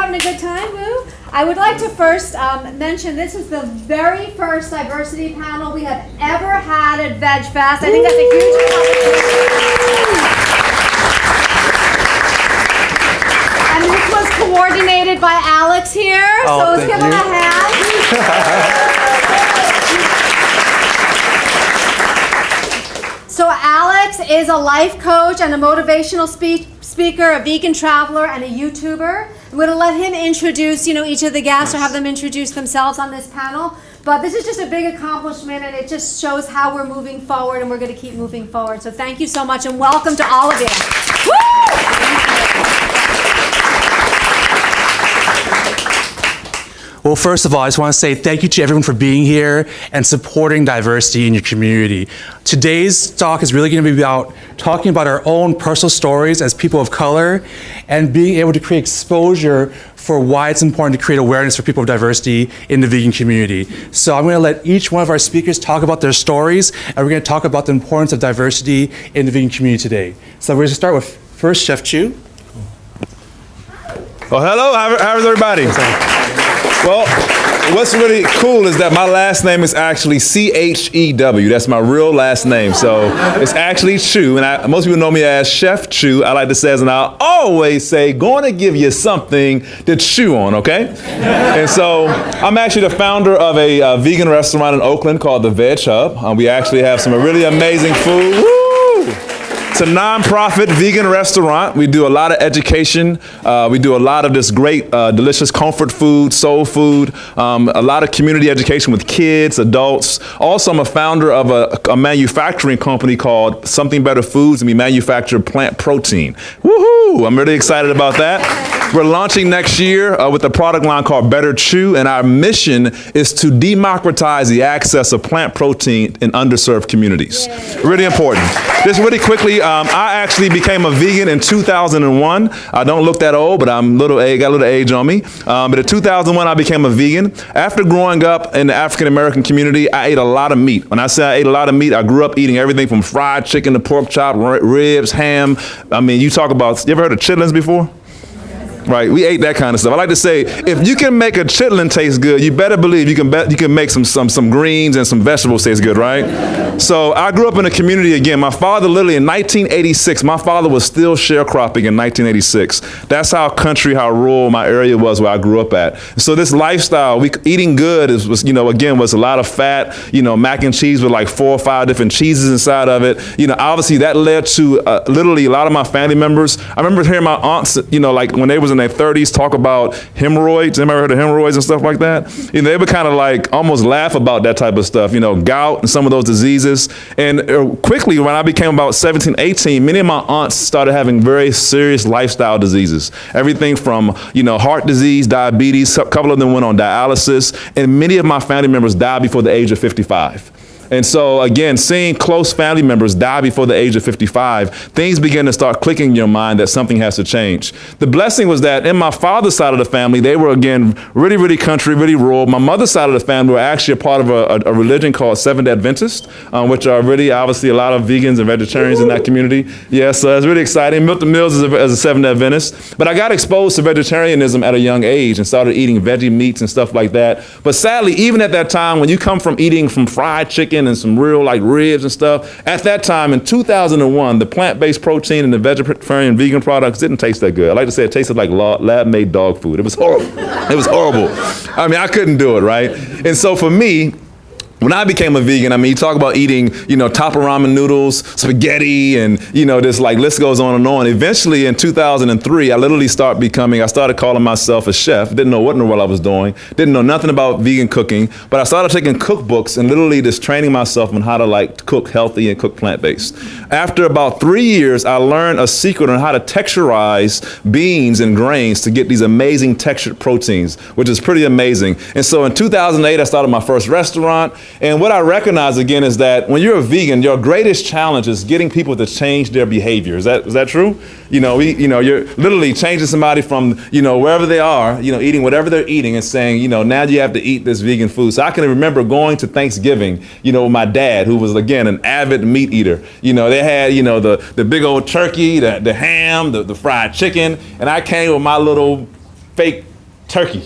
having a good time, Woo? I would like to first mention this is the very first diversity panel we have ever had at Veg Fest. I think that's a huge accomplishment. And this was coordinated by Alex here, so let's give him a hand. So Alex is a life coach and a motivational speaker, a vegan traveler, and a YouTuber. I'm going to let him introduce, each of the guests or have them introduce themselves on this panel. But this is just a big accomplishment, and it just shows how we're moving forward, and we're going to keep moving forward. So thank you so much, and welcome to all of you. Woo! Well, first of all, I just want to say thank you to everyone for being here and supporting diversity in your community. Today's talk is really going to be about talking about our own personal stories as people of color and being able to create exposure for why it's important to create awareness for people of diversity in the vegan community. So I'm going to let each one of our speakers talk about their stories, and we're going to talk about the importance of diversity in the vegan community today. So we're going to start with first Chef Chu. Well, hello, how's everybody? Well, what's really cool is that my last name is actually C-H-E-W. That's my real last name. So it's actually Chu. And most people know me as Chef Chu. I like to say, and I always say, going to give you something to chew on, okay? And so I'm actually the founder of a vegan restaurant in Oakland called the Veg Hub. We actually have some really amazing food. Woo! It's a nonprofit vegan restaurant. We do a lot of education. We do a lot of this great, delicious comfort food, soul food, a lot of community education with kids, adults. Also, I'm a founder of a manufacturing company called Something Better Foods, and we manufacture plant protein. Woohoo! I'm really excited about that. We're launching next year with a product line called Better Chew, and our mission is to democratize the access of plant protein in underserved communities. Really important. Just really quickly, I actually became a vegan in 2001. I don't look that old, but got a little age on me. But in 2001, I became a vegan. After growing up in the African-American community, I ate a lot of meat. When I say I ate a lot of meat, I grew up eating everything from fried chicken to pork chop, ribs, ham. I mean, you ever heard of chitlins before? Right, we ate that kind of stuff. I like to say, if you can make a chitlin taste good, you better believe you can make some greens and some vegetables taste good, right? So I grew up in a community again. My father literally in 1986, my father was still sharecropping in 1986. That's how rural my area was where I grew up at. So this lifestyle, eating good was a lot of fat, mac and cheese with like 4 or 5 different cheeses inside of it. Obviously that led to literally a lot of my family members. I remember hearing my aunts, like when they was in their 30s talk about hemorrhoids. Anybody heard of hemorrhoids and stuff like that? They would kind of like almost laugh about that type of stuff, gout and some of those diseases. And quickly, when I became about 17, 18, many of my aunts started having very serious lifestyle diseases. Everything from, heart disease, diabetes, a couple of them went on dialysis, and many of my family members died before the age of 55. And so, again, seeing close family members die before the age of 55, things begin to start clicking in your mind that something has to change. The blessing was that in my father's side of the family, they were, again, really, really country, really rural. My mother's side of the family were actually a part of a religion called Seventh-day Adventist, which are really, obviously, a lot of vegans and vegetarians in that community. Yeah, so it's really exciting. Milton Mills is a Seventh-day Adventist. But I got exposed to vegetarianism at a young age and started eating veggie meats and stuff like that. But sadly, even at that time, when you come from eating from fried chicken and some real like ribs and stuff. At that time in 2001, the plant-based protein and the vegetarian vegan products didn't taste that good. I like to say it tasted like lab-made dog food. It was horrible. It was horrible. I mean, I couldn't do it, right? And so for me, when I became a vegan, you talk about eating, top of ramen noodles, spaghetti, and, this like list goes on and on. Eventually in 2003, I started calling myself a chef. Didn't know what in the world I was doing. Didn't know nothing about vegan cooking, but I started taking cookbooks and literally just training myself on how to like cook healthy and cook plant-based. After about 3 years, I learned a secret on how to texturize beans and grains to get these amazing textured proteins, which is pretty amazing. And so in 2008, I started my first restaurant. And what I recognize again is that when you're a vegan, your greatest challenge is getting people to change their behavior. Is that true? You're literally changing somebody from, wherever they are, eating whatever they're eating and saying, now you have to eat this vegan food. So I can remember going to Thanksgiving, with my dad, who was again an avid meat eater. They had, the big old turkey, the ham, the fried chicken, and I came with my little fake turkey.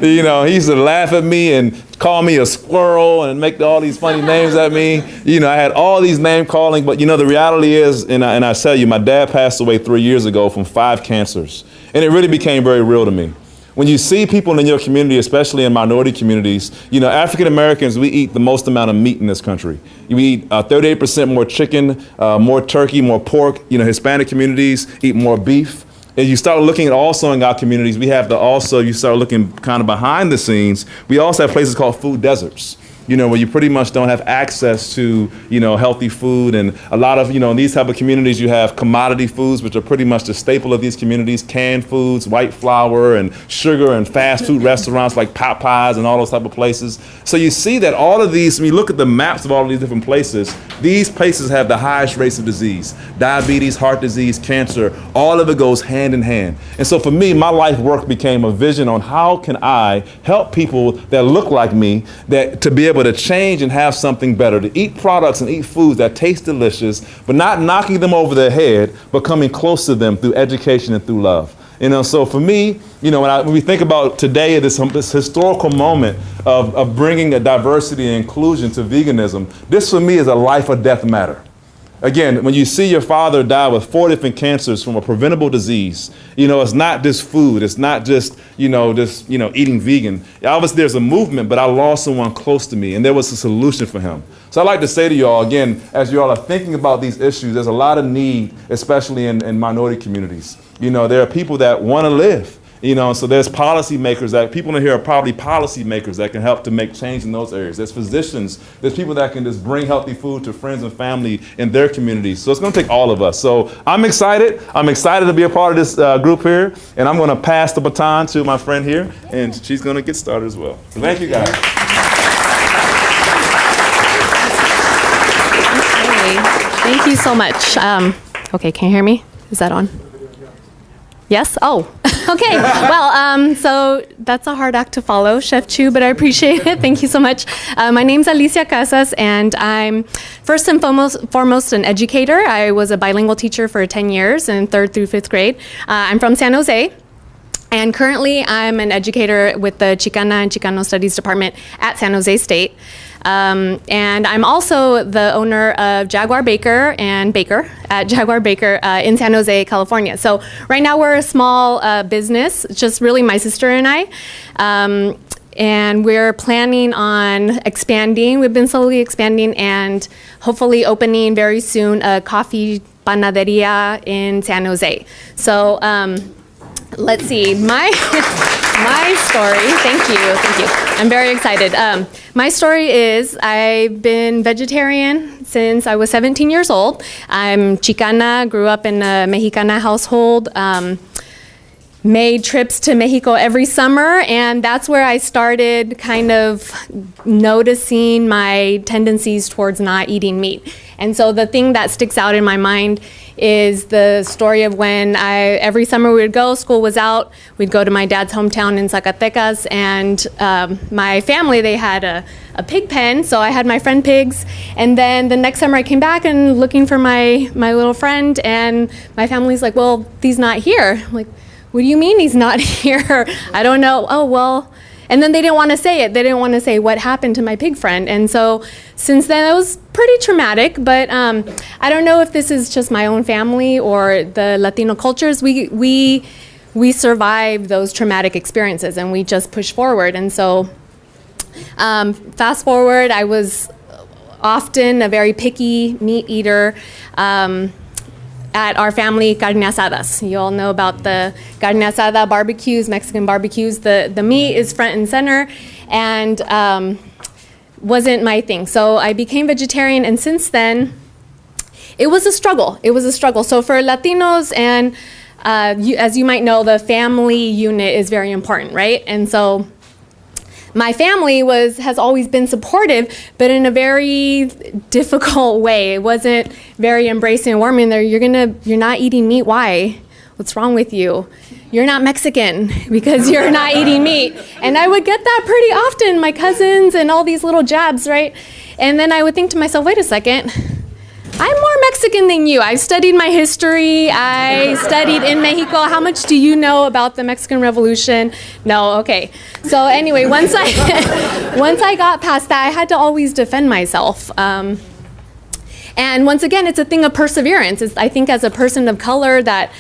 You know, he used to laugh at me and call me a squirrel and make all these funny names at me. You know, I had all these name calling, but you know, the reality is, and I tell you, my dad passed away 3 years ago from 5 cancers. And it really became very real to me. When you see people in your community, especially in minority communities, you know, African Americans, we eat the most amount of meat in this country. We eat 38% more chicken, more turkey, more pork. You know, Hispanic communities eat more beef. And you start looking at also in our communities, we have you start looking kind of behind the scenes, we also have places called food deserts. You know, where you pretty much don't have access to, you know, healthy food. And a lot of, you know, in these type of communities, you have commodity foods, which are pretty much the staple of these communities, canned foods, white flour and sugar and fast food restaurants like Popeyes and all those type of places. So you see that all of these, when you look at the maps of all of these different places, these places have the highest rates of disease, diabetes, heart disease, cancer, all of it goes hand in hand. And so for me, my life work became a vision on how can I help people that look like me, that to be able to change and have something better, to eat products and eat foods that taste delicious, but not knocking them over their head, but coming close to them through education and through love. You know, so for me, you know, when we think about today, this historical moment of bringing a diversity and inclusion to veganism, this for me is a life or death matter. Again, when you see your father die with 4 different cancers from a preventable disease, you know, it's not just food. It's not just, eating vegan. Obviously, there's a movement, but I lost someone close to me, and there was a solution for him. So I'd like to say to y'all, again, as you all are thinking about these issues, there's a lot of need, especially in minority communities. You know, there are people that want to live. You know, so there's policymakers that people in here are probably policymakers that can help to make change in those areas. There's physicians, there's people that can just bring healthy food to friends and family in their communities. So it's going to take all of us. So I'm excited. I'm excited to be a part of this group here, and I'm going to pass the baton to my friend here, and she's going to get started as well. So thank you, guys. Okay. Thank you so much. Okay, can you hear me? Is that on? Yes? Oh, okay. Well, so that's a hard act to follow, Chef Chu, but I appreciate it. Thank you so much. My name's Alicia Casas, and I'm first and foremost an educator. I was a bilingual teacher for 10 years in 3rd through 5th grade. I'm from San Jose. And currently, I'm an educator with the Chicana and Chicano Studies Department at San Jose State. And I'm also the owner of Jaguar Baker and Baker at Jaguar Baker in San Jose, California. So right now, we're a small business, just really my sister and I. And we're planning on expanding. We've been slowly expanding and hopefully opening very soon a coffee panaderia in San Jose. So, let's see, my story, thank you. I'm very excited. My story is I've been vegetarian since I was 17 years old. I'm Chicana, grew up in a Mexicana household, made trips to Mexico every summer, and that's where I started kind of noticing my tendencies towards not eating meat. And so the thing that sticks out in my mind is the story of when every summer we would go, school was out, we'd go to my dad's hometown in Zacatecas, and my family, they had a pig pen, so I had my friend pigs, and then the next summer I came back and looking for my little friend, and my family's like, well, he's not here. I'm like, what do you mean he's not here? I don't know. Oh, well. And then they didn't want to say it. They didn't want to say what happened to my pig friend. And so since then, it was pretty traumatic. But I don't know if this is just my own family or the Latino cultures. We survive those traumatic experiences and we just push forward. And so fast forward, I was often a very picky meat eater. At our family carne asadas. You all know about the carne asada barbecues, Mexican barbecues. The meat is front and center, and wasn't my thing. So I became vegetarian, and since then, it was a struggle. So for Latinos, and as you might know, the family unit is very important, right? And so my family has always been supportive, but in a very difficult way. It wasn't very embracing and warming. You're not eating meat. Why? What's wrong with you? You're not Mexican because you're not eating meat. And I would get that pretty often, my cousins and all these little jabs, right? And then I would think to myself, wait a second, I'm more Mexican than you. I studied my history. I studied in Mexico. How much do you know about the Mexican Revolution? No, okay. So anyway, once I got past that, I had to always defend myself. And once again, it's a thing of perseverance. I think as a person of color, that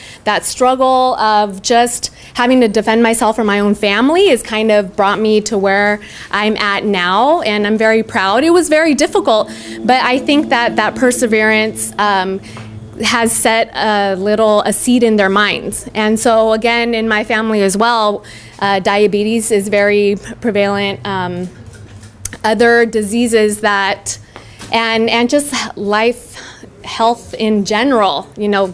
struggle of just having to defend myself from my own family has kind of brought me to where I'm at now, and I'm very proud. It was very difficult, but I think that perseverance has set a seed in their minds. And so again, in my family as well, diabetes is very prevalent. Other diseases that and just health in general,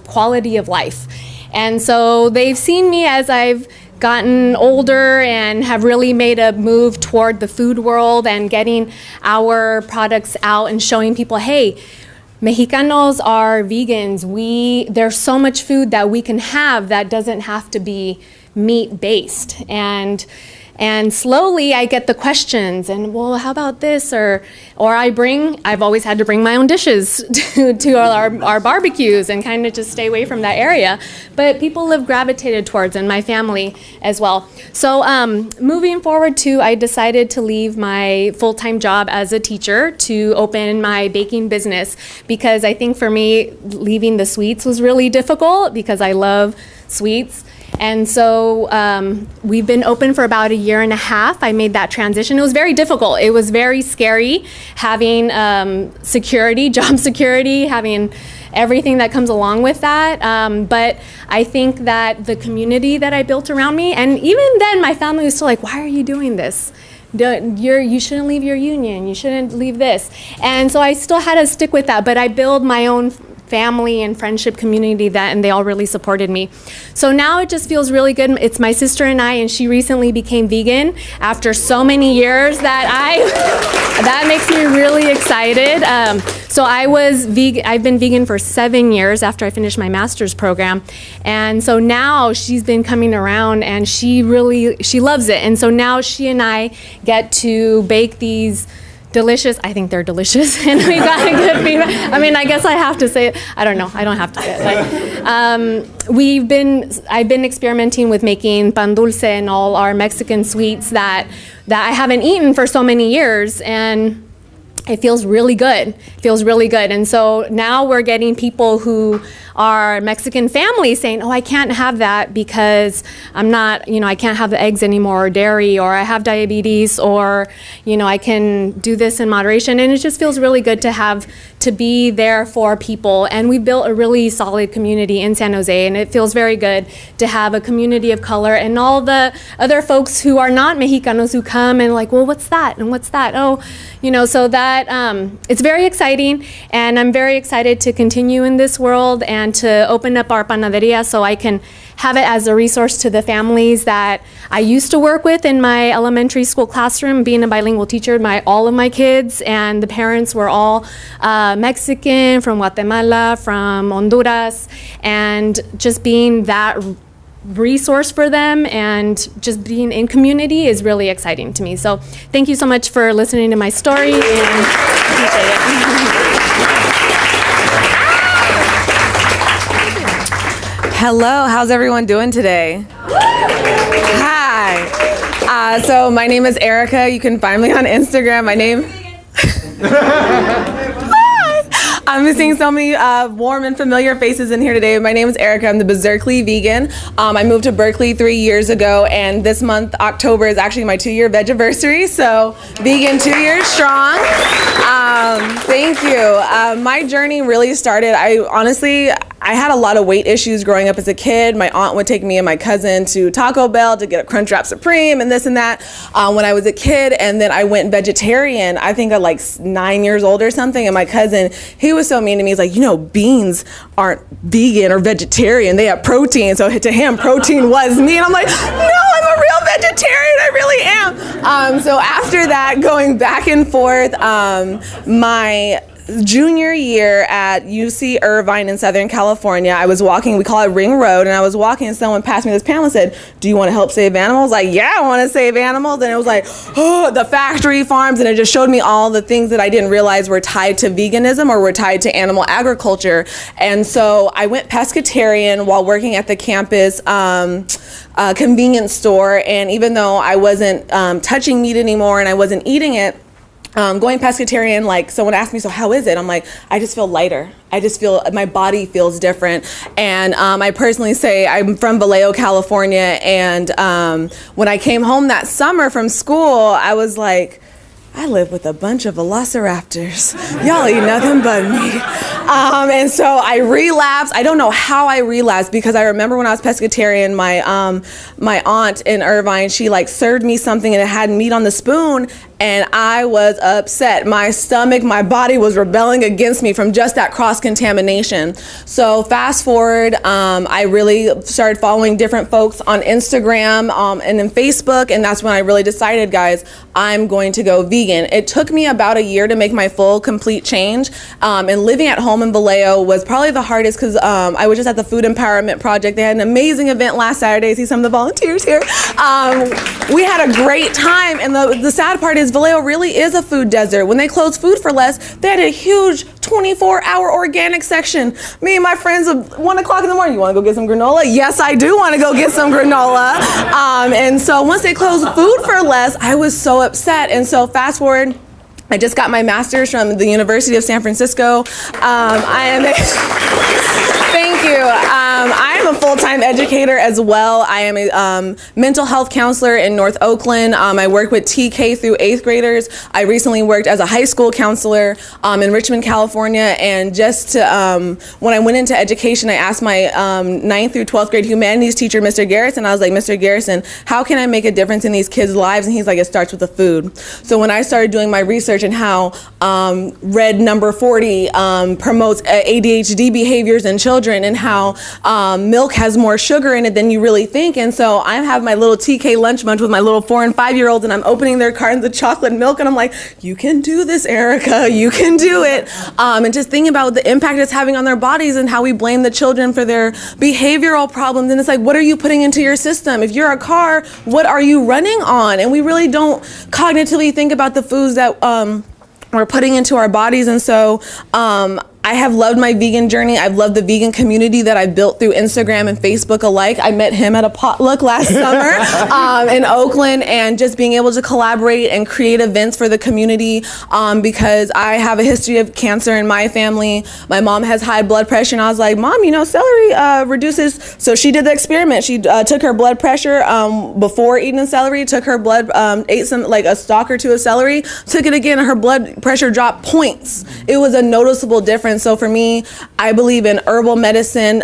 quality of life. And so they've seen me as I've gotten older and have really made a move toward the food world and getting our products out and showing people, hey, Mexicanos are vegans. There's so much food that we can have that doesn't have to be meat-based. And slowly I get the questions and, well, how about this? Or I've always had to bring my own dishes to our barbecues and kind of just stay away from that area. But people have gravitated towards, and my family as well. So moving forward I decided to leave my full-time job as a teacher to open my baking business, because I think for me, leaving the sweets was really difficult because I love sweets. And so we've been open for about a year and a half. I made that transition. It was very difficult. It was very scary having security, job security, having everything that comes along with that. But I think that the community that I built around me, and even then my family was still like, why are you doing this? You shouldn't leave your union. You shouldn't leave this. And so I still had to stick with that, but I built my own family and friendship community and they all really supported me. So now it just feels really good. It's my sister and I, and she recently became vegan after so many years that makes me really excited. So I've been vegan for 7 years after I finished my master's program. And so now she's been coming around and she loves it. And so now she and I get to bake these delicious. I think they're delicious, and we got a good feedback. I mean, I guess I have to say it. I don't know. I don't have to say it. I've been experimenting with making pan dulce and all our Mexican sweets that I haven't eaten for so many years, and it feels really good. And so now we're getting people who are Mexican families saying, oh, I can't have that because I can't have the eggs anymore, or dairy, or I have diabetes, or, I can do this in moderation. And it just feels really good to be there for people. And we built a really solid community in San Jose, and it feels very good to have a community of color and all the other folks who are not Mexicanos who come and like, well, what's that? And what's that? Oh, so that it's very exciting, and I'm very excited to continue in this world and to open up our panaderia so I can have it as a resource to the families that I used to work with in my elementary school classroom. Being a bilingual teacher, all of my kids and the parents were all Mexican, from Guatemala, from Honduras, and just being that resource for them and just being in community is really exciting to me. So thank you so much for listening to my story, and appreciate it. Hello, how's everyone doing today? Hi. So my name is Erica. You can find me on Instagram. I'm seeing so many warm and familiar faces in here today. My name is Erica. I'm the Berkeley vegan. I moved to Berkeley 3 years ago, and this month, October, is actually my 2-year vegiversary. So vegan 2 years strong. Thank you. My journey really started, I had a lot of weight issues growing up as a kid. My aunt would take me and my cousin to Taco Bell to get a Crunchwrap Supreme and this and that when I was a kid. And then I went vegetarian, I think at like 9 years old or something. And my cousin, he was so mean to me. He's like, beans aren't vegan or vegetarian. They have protein. So to him, protein was me. And I'm like, no, I'm a real vegetarian. I really am. So after that, going back and forth, my junior year at UC Irvine in Southern California. I was walking, we call it Ring Road, and I was walking and someone passed me this pamphlet and said, do you want to help save animals? Like, yeah, I want to save animals. And it was like, oh, the factory farms, and it just showed me all the things that I didn't realize were tied to veganism or were tied to animal agriculture. And so I went pescatarian while working at the campus convenience store, and even though I wasn't touching meat anymore and I wasn't eating it, going pescatarian, like someone asked me, so how is it? I'm like, I just feel lighter. I just feel, my body feels different. And I personally say I'm from Vallejo, California. And when I came home that summer from school, I was like, I live with a bunch of velociraptors. Y'all eat nothing but meat. And so I relapsed. I don't know how I relapsed, because I remember when I was pescatarian, my aunt in Irvine, she like served me something and it had meat on the spoon, and I was upset. My stomach, my body was rebelling against me from just that cross-contamination. So fast forward, I really started following different folks on Instagram and then Facebook, and that's when I really decided, guys, I'm going to go vegan. It took me about a year to make my full, complete change, and living at home in Vallejo was probably the hardest, because I was just at the Food Empowerment Project. They had an amazing event last Saturday. See some of the volunteers here. We had a great time, and the sad part is Vallejo really is a food desert. When they closed Food for Less, they had a huge 24-hour organic section. Me and my friends at 1 o'clock in the morning, you want to go get some granola? Yes, I do want to go get some granola. And so once they closed Food for Less, I was so upset. And so fast forward, I just got my master's from the University of San Francisco. Thank you. I am a full-time educator as well. I am a mental health counselor in North Oakland. I work with TK through 8th graders. I recently worked as a high school counselor in Richmond, California. And just to, when I went into education, I asked my 9th through 12th grade humanities teacher, Mr. Garrison, I was like, Mr. Garrison, how can I make a difference in these kids' lives? And he's like, it starts with the food. So when I started doing my research and how red number 40 promotes ADHD behaviors in children, and how milk has more sugar in it than you really think. And so I have my little TK lunch bunch with my little 4 and 5 year olds, and I'm opening their cartons of chocolate milk, and I'm like, you can do this, Erica, you can do it. And just thinking about the impact it's having on their bodies and how we blame the children for their behavioral problems. And it's like, what are you putting into your system? If you're a car, what are you running on? And we really don't cognitively think about the foods that we're putting into our bodies. And so I have loved my vegan journey. I've loved the vegan community that I built through Instagram and Facebook alike. I met him at a potluck last summer in Oakland, and just being able to collaborate and create events for the community, because I have a history of cancer in my family. My mom has high blood pressure, and I was like, Mom, you know, celery reduces. So she did the experiment. She took her blood pressure before eating celery, took her blood, ate some, like a stalk or two of celery, took it again, and her blood pressure dropped points. It was a noticeable difference. So for me, I believe in herbal medicine,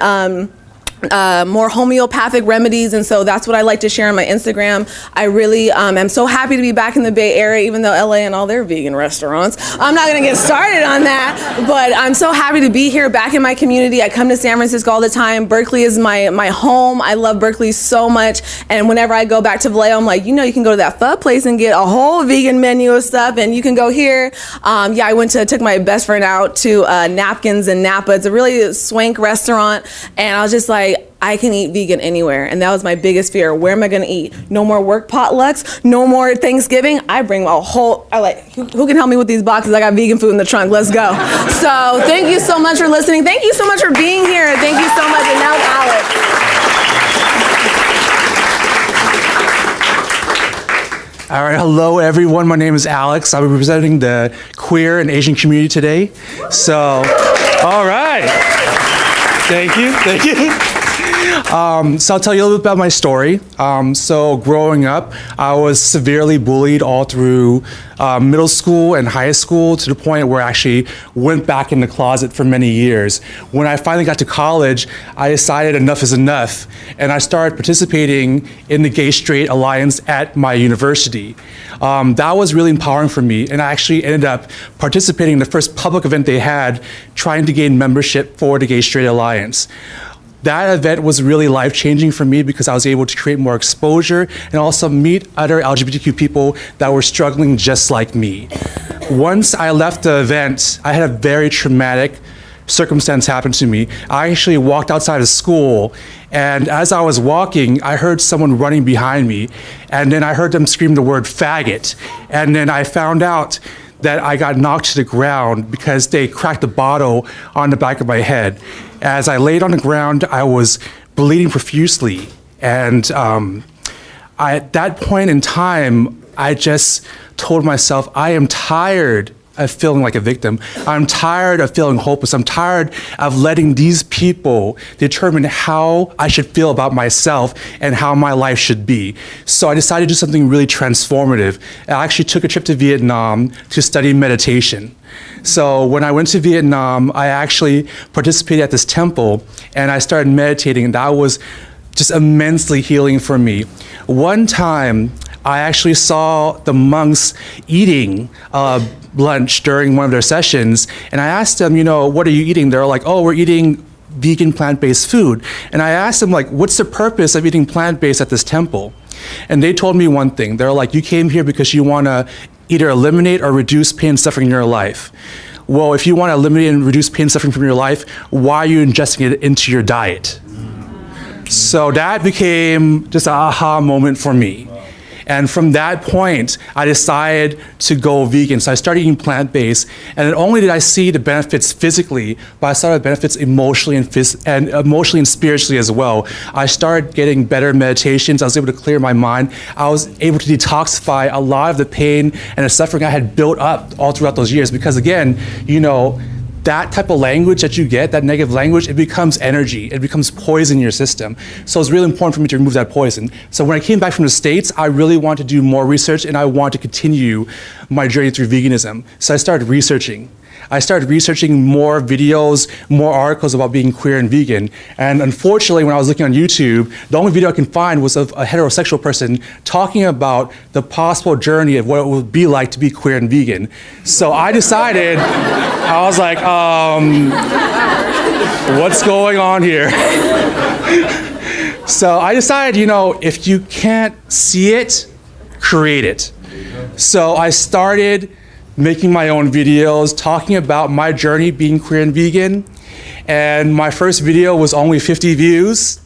more homeopathic remedies, and so that's what I like to share on my Instagram. I really am so happy to be back in the Bay Area, even though LA and all their vegan restaurants. I'm not gonna get started on that, but I'm so happy to be here back in my community. I come to San Francisco all the time. Berkeley is my home. I love Berkeley so much, and whenever I go back to Vallejo, I'm like, you know, you can go to that pho place and get a whole vegan menu of stuff, and you can go here. Yeah, I took my best friend out to Napkins in Napa. It's a really swank restaurant, and I was just like, I can eat vegan anywhere. And that was my biggest fear. Where am I gonna eat? No more work potlucks, no more Thanksgiving. I bring a whole, who can help me with these boxes? I got vegan food in the trunk, let's go. So thank you so much for listening. Thank you so much for being here. Thank you so much, and now Alex. All right, hello everyone. My name is Alex. I'll be representing the queer and Asian community today. So, all right. Thank you. So I'll tell you a little bit about my story. So growing up, I was severely bullied all through middle school and high school, to the point where I actually went back in the closet for many years. When I finally got to college, I decided enough is enough, and I started participating in the Gay-Straight Alliance at my university. That was really empowering for me, and I actually ended up participating in the first public event they had, trying to gain membership for the Gay-Straight Alliance. that event was really life-changing for me because I was able to create more exposure and also meet other LGBTQ people that were struggling just like me. Once I left the event, I had a very traumatic circumstance happen to me. I actually walked outside of school, and as I was walking, I heard someone running behind me, and then I heard them scream the word faggot, and then I found out that I got knocked to the ground because they cracked a bottle on the back of my head. As I laid on the ground, I was bleeding profusely, and at that point in time, I just told myself, I am tired of feeling like a victim. I'm tired of feeling hopeless. I'm tired of letting these people determine how I should feel about myself and how my life should be. So I decided to do something really transformative. I actually took a trip to Vietnam to study meditation. So when I went to Vietnam, I actually participated at this temple and I started meditating, and that was just immensely healing for me. One time, I actually saw the monks eating lunch during one of their sessions, and I asked them, what are you eating? They're like, oh, we're eating vegan plant-based food. And I asked them, like, what's the purpose of eating plant-based at this temple? And they told me one thing. They're like, you came here because you want to either eliminate or reduce pain and suffering in your life. Well, if you want to eliminate and reduce pain and suffering from your life, why are you ingesting it into your diet? So that became just an aha moment for me. And from that point, I decided to go vegan. So I started eating plant-based, and not only did I see the benefits physically, but I saw the benefits emotionally and spiritually as well. I started getting better meditations. I was able to clear my mind. I was able to detoxify a lot of the pain and the suffering I had built up all throughout those years. Because again, that type of language that you get, that negative language, it becomes energy. It becomes poison in your system. So it's really important for me to remove that poison. So when I came back from the States, I really wanted to do more research, and I wanted to continue my journey through veganism. So I started researching. I started researching more videos, more articles about being queer and vegan. And unfortunately, when I was looking on YouTube, the only video I can find was of a heterosexual person talking about the possible journey of what it would be like to be queer and vegan. So I decided, I was like, what's going on here? So I decided, if you can't see it, create it. So I started making my own videos, talking about my journey being queer and vegan. And my first video was only 50 views.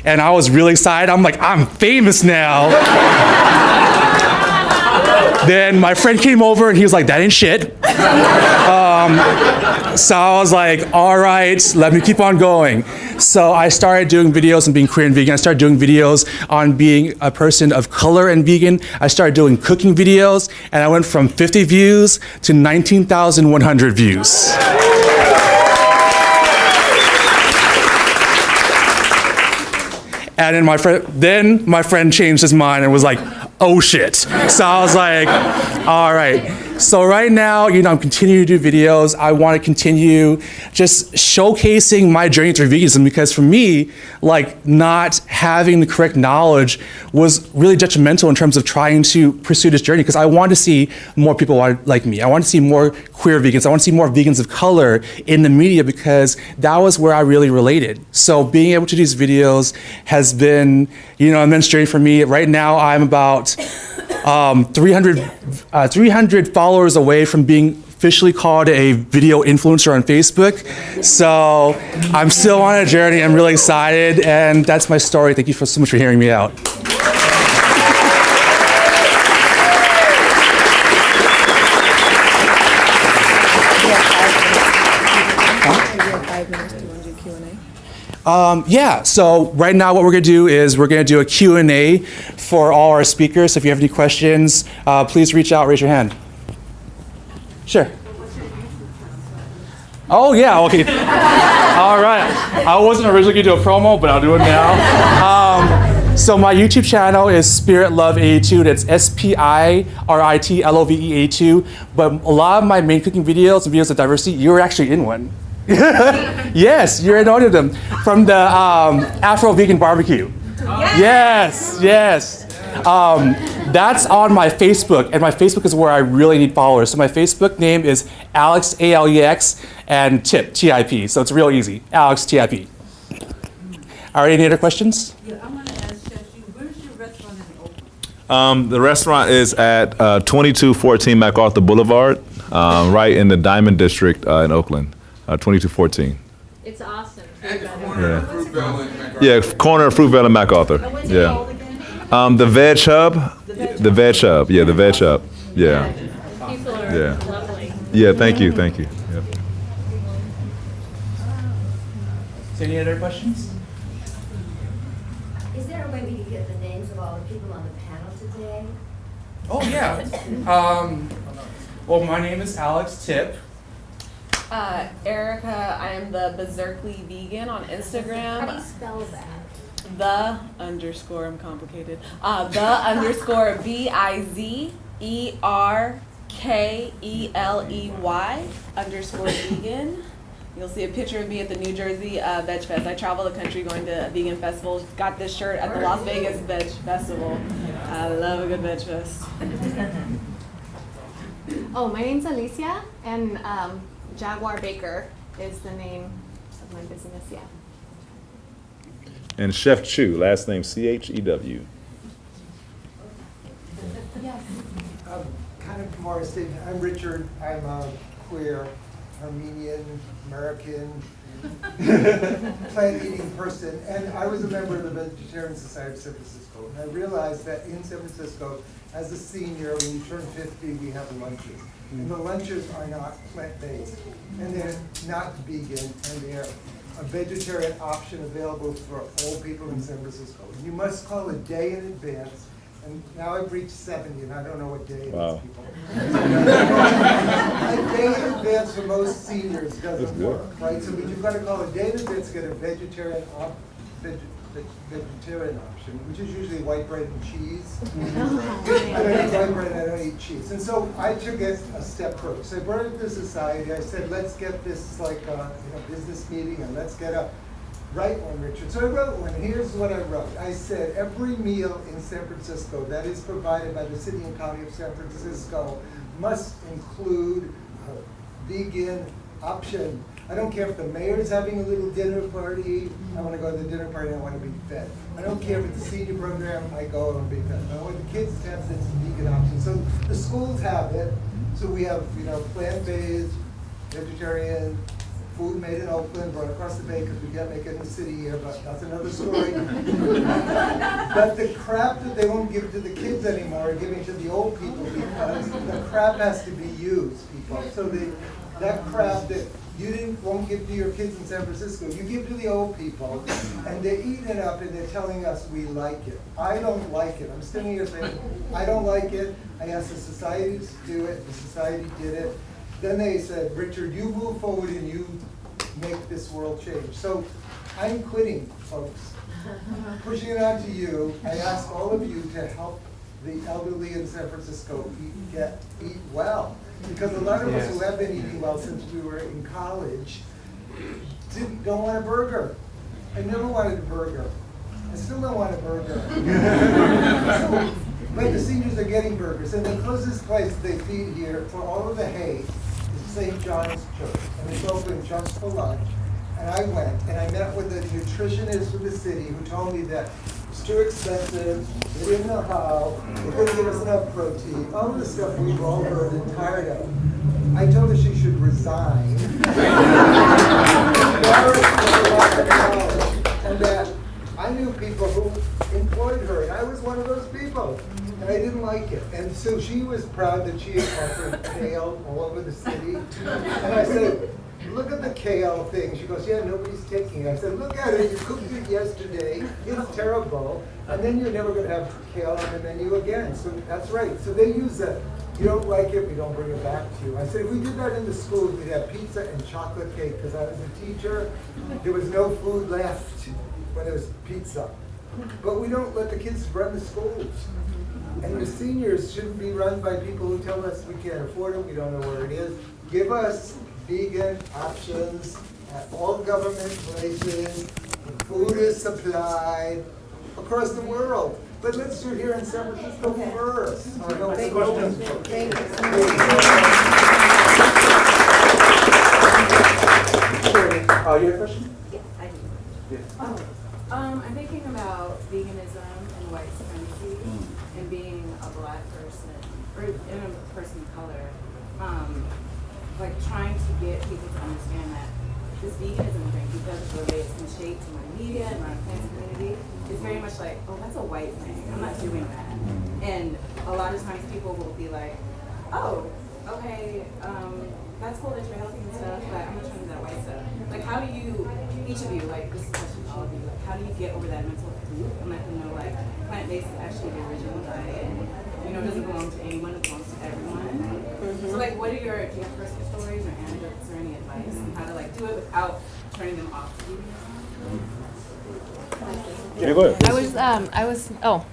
And I was really excited. I'm like, I'm famous now. Then my friend came over and he was like, that ain't shit. So I was like, all right, let me keep on going. So I started doing videos on being queer and vegan. I started doing videos on being a person of color and vegan. I started doing cooking videos, and I went from 50 views to 19,100 views. And then my friend changed his mind and was like, oh shit. So I was like, all right. So right now, I'm continuing to do videos. I want to continue just showcasing my journey through veganism, because for me, not having the correct knowledge was really detrimental in terms of trying to pursue this journey, because I want to see more people like me. I want to see more queer vegans. I want to see more vegans of color in the media, because that was where I really related. So being able to do these videos has been, an immense journey for me. Right now, I'm about 300 followers away from being officially called a video influencer on Facebook. So I'm still on a journey. I'm really excited, and that's my story. Thank you so much for hearing me out. Yeah, so right now what we're going to do is we're going to do a Q&A for all our speakers. So if you have any questions, please reach out, raise your hand. Sure. Oh, yeah, okay. All right. I wasn't originally going to do a promo, but I'll do it now. So my YouTube channel is Spirit Love 82. That's SPIRITLOVE 82. But a lot of my main cooking videos and videos of diversity, you're actually in one. Yes, you're in one of them. From the Afro Vegan Barbecue. Yes. That's on my Facebook, and my Facebook is where I really need followers. So my Facebook name is Alex, ALEX, and Tip, TIP. So it's real easy, Alex, TIP. All right, any other questions? Yeah, I want to ask Chef Chu, where's your restaurant in Oakland? The restaurant is at 2214 MacArthur Boulevard, right in the Diamond District in Oakland, 2214. It's awesome. Yeah, corner of Fruitvale and MacArthur. Yeah. The Veg Hub. The Veg Hub. Yeah, the Veg Hub. Yeah. People are Yeah. lovely. Yeah. Thank you. Thank you. Yeah. So any other questions? Is there a way we can get the names of all the people on the panel today? Oh, yeah. Well, my name is Alex Tip. Erica, I am the Berserkly Vegan on Instagram. How do you spell that? The underscore, I'm complicated. The underscore VIZERKELEY underscore vegan. You'll see a picture of me at the New Jersey Veg Fest. I travel the country going to vegan festivals. Got this shirt at the Las Vegas Veg Festival. I love a good Veg Fest. Oh, my name's Alicia, and Jaguar Baker is the name of my business, yeah. And Chef Chu, last name Chew. Yes. Kind of more statement. I'm Richard. I'm a queer, Armenian, American, plant-eating person. And I was a member of the Vegetarian Society of San Francisco. And I realized that in San Francisco, as a senior, when you turn 50, we have lunches. And the lunches are not plant-based. And they're not vegan. And they're a vegetarian option available for all people in San Francisco. You must call a day in advance. And now I've reached 70, and I don't know what day it Wow. is, people. A day in advance for most seniors doesn't work, right? So you've got to call a day in advance to get a vegetarian option, which is usually white bread and cheese. I don't eat white bread, I don't eat cheese. And so I took it a step further. So I brought it to society. I said, let's get this like a business meeting, and let's get a write one, Richard. So I wrote one, and here's what I wrote. I said, every meal in San Francisco that is provided by the city and county of San Francisco must include a vegan option. I don't care if the mayor's having a little dinner party, I want to go to the dinner party, I want to be fed. I don't care if it's a senior program, I go and be fed. I want the kids to have this vegan option. So the schools have it. So we have, plant-based, vegetarian, food made in Oakland, brought across the bay because we can't make it in the city here, but that's another story. But the crap that they won't give to the kids anymore are giving to the old people because the crap has to be used, people. So that crap that you won't give to your kids in San Francisco, you give to the old people, and they're eating it up and they're telling us we like it. I don't like it. I'm standing here saying, I don't like it. I asked the society to do it. The society did it. Then they said, Richard, you move forward and you make this world change. So I'm quitting, folks. Pushing it on to you. I ask all of you to help the elderly in San Francisco eat well. Because a lot of us who have been eating well since we were in college don't want a burger. I never wanted a burger. I still don't want a burger. But the seniors are getting burgers. And the closest place they feed here for all of the hay is St. John's Church. And it's open just for lunch. And I went and I met with a nutritionist from the city who told me that it's too expensive, they didn't know how, they couldn't give us enough protein, all of the stuff we've all heard and tired of. I told her she should resign. And that I knew people who employed her, and I was one of those people. And I didn't like it. And so she was proud that she had offered kale all over the city. And I said, look at the kale thing. She goes, yeah, nobody's taking it. I said, look at it. You cooked it yesterday. It's terrible. And then you're never going to have kale on the menu again. So that's right. So they use that. You don't like it, we don't bring it back to you. I said, if we did that in the schools, we'd have pizza and chocolate cake. Because I was a teacher, there was no food left when there was pizza. But we don't let the kids run the schools. And the seniors shouldn't be run by people who tell us we can't afford it, we don't know where it is. Give us vegan options at all government places. The food is supplied across the world. But let's do it here in San Francisco first. Thank you. You have a question? Yes, I do. Yeah. I'm thinking about veganism and white supremacy and being a black person or in a person of color. Like trying to get people to understand that this veganism thing, because of the way it's been shaped in my media and my trans community, is very much like, oh, that's a white thing. I'm not doing that. And a lot of times people will be like, oh, okay, that's cool that you're healthy and stuff, but I'm not trying to do that white stuff. Like, how do you, each of you, like, this is a question to all of you, like, how do you get over that mental loop and let them know, like, plant-based is actually the original diet? You know, it doesn't belong to anyone, it belongs to everyone. So, like, what are do you have personal stories or anecdotes or any advice on how to, like, do it without turning them off to veganism? Yeah, go ahead.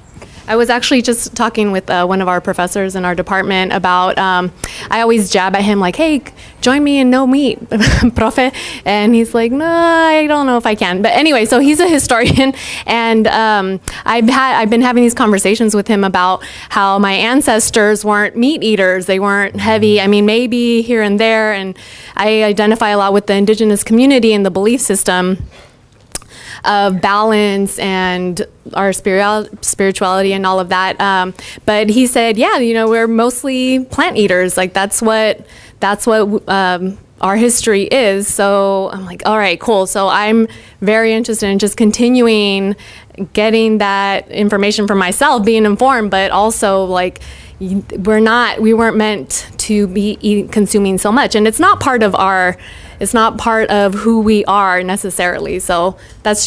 I was actually just talking with one of our professors in our department about, I always jab at him like, hey, join me in no meat, profe. And he's like, no, I don't know if I can. But anyway, so he's a historian. And I've been having these conversations with him about how my ancestors weren't meat eaters. They weren't heavy. I mean, maybe here and there. And I identify a lot with the indigenous community and the belief system of balance and our spirituality and all of that. But he said, yeah, you know, we're mostly plant eaters. Like that's what our history is. So I'm like, all right, cool. So I'm very interested in just continuing getting that information for myself, being informed, but also like, we weren't meant to be consuming so much. And it's not part of who we are necessarily. So that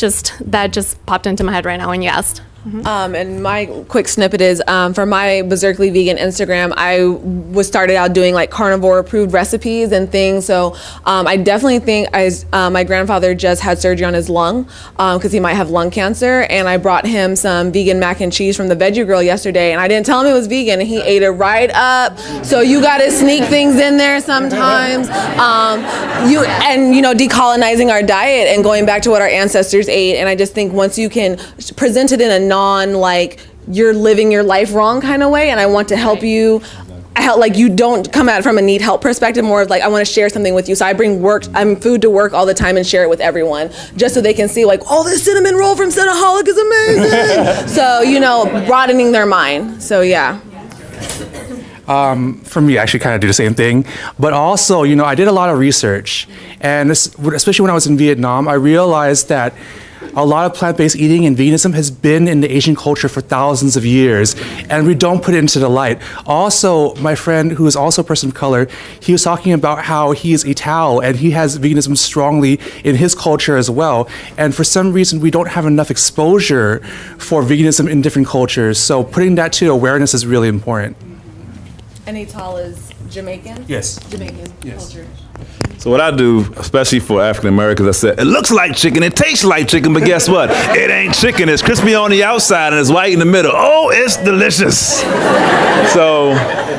just popped into my head right now when you asked. And my quick snippet is for my Berserkly Vegan Instagram, I started out doing like carnivore approved recipes and things. So I definitely think my grandfather just had surgery on his lung because he might have lung cancer. And I brought him some vegan mac and cheese from the Veggie Grill yesterday. And I didn't tell him it was vegan and he ate it right up. So you got to sneak things in there sometimes. Decolonizing our diet and going back to what our ancestors ate. And I just think once you can present it in a like you're living your life wrong kind of way, and I want to help you. You don't come at it from a need help perspective, more of like I want to share something with you. So I bring food to work all the time and share it with everyone, just so they can see like, oh, this cinnamon roll from Cinnaholic is amazing. So broadening their mind. So yeah. For me, I actually kind of do the same thing. But also, I did a lot of research, and especially when I was in Vietnam, I realized that a lot of plant-based eating and veganism has been in the Asian culture for thousands of years, and we don't put it into the light. Also, my friend, who is also a person of color, he was talking about how he is Italo, and he has veganism strongly in his culture as well. And for some reason, we don't have enough exposure for veganism in different cultures. So putting that to awareness is really important. And Ital is Jamaican? Yes. Jamaican Yes. culture. So what I do, especially for African Americans, I said, it looks like chicken, it tastes like chicken, but guess what? It ain't chicken. It's crispy on the outside and it's white in the middle. Oh, it's delicious. So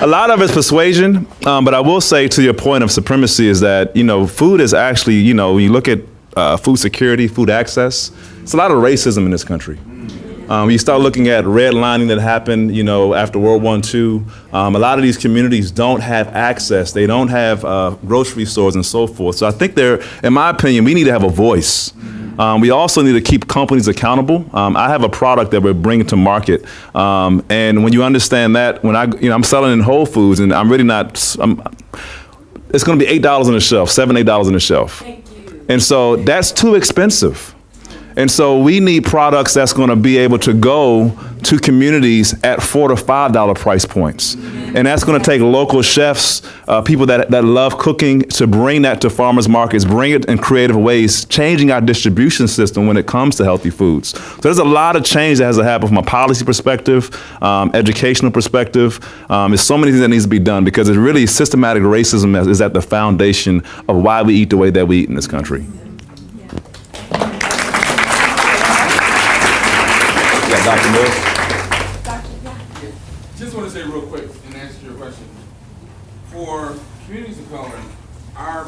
a lot of it's persuasion, but I will say to your point of supremacy is that, food is actually, when you look at food security, food access, it's a lot of racism in this country. You start looking at redlining that happened, after World War II. A lot of these communities don't have access. They don't have grocery stores and so forth. So I think in my opinion, we need to have a voice. We also need to keep companies accountable. I have a product that we're bringing to market. And when you understand that, when I'm selling in Whole Foods and I'm really not, it's going to be $8 on the shelf, $7, $8 on the shelf. And so that's too expensive. And so we need products that's going to be able to go to communities at $4 to $5 price points. And that's going to take local chefs, people that love cooking, to bring that to farmers markets, bring it in creative ways, changing our distribution system when it comes to healthy foods. So there's a lot of change that has to happen from a policy perspective, educational perspective. There's so many things that needs to be done because it's really systematic racism is at the foundation of why we eat the way that we eat in this country. Dr. Mills? Just want to say real quick and answer your question. For communities of color, our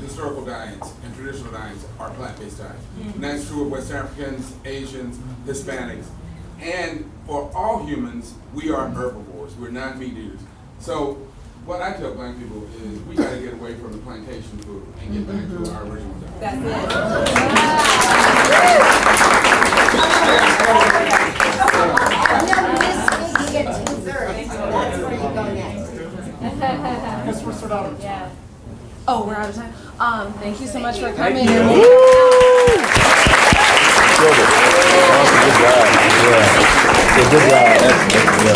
historical diets and traditional diets are plant-based diets. And that's true of West Africans, Asians, Hispanics. And for all humans, we are herbivores. We're not meat eaters. So what I tell black people is we got to get away from the plantation food and get back to our original diet. That's it. guess we're sort of out of time. Oh, we're out of time. Thank you so much for coming. Killed it. Awesome, good job. Yeah. Good job. Excellent. Yeah.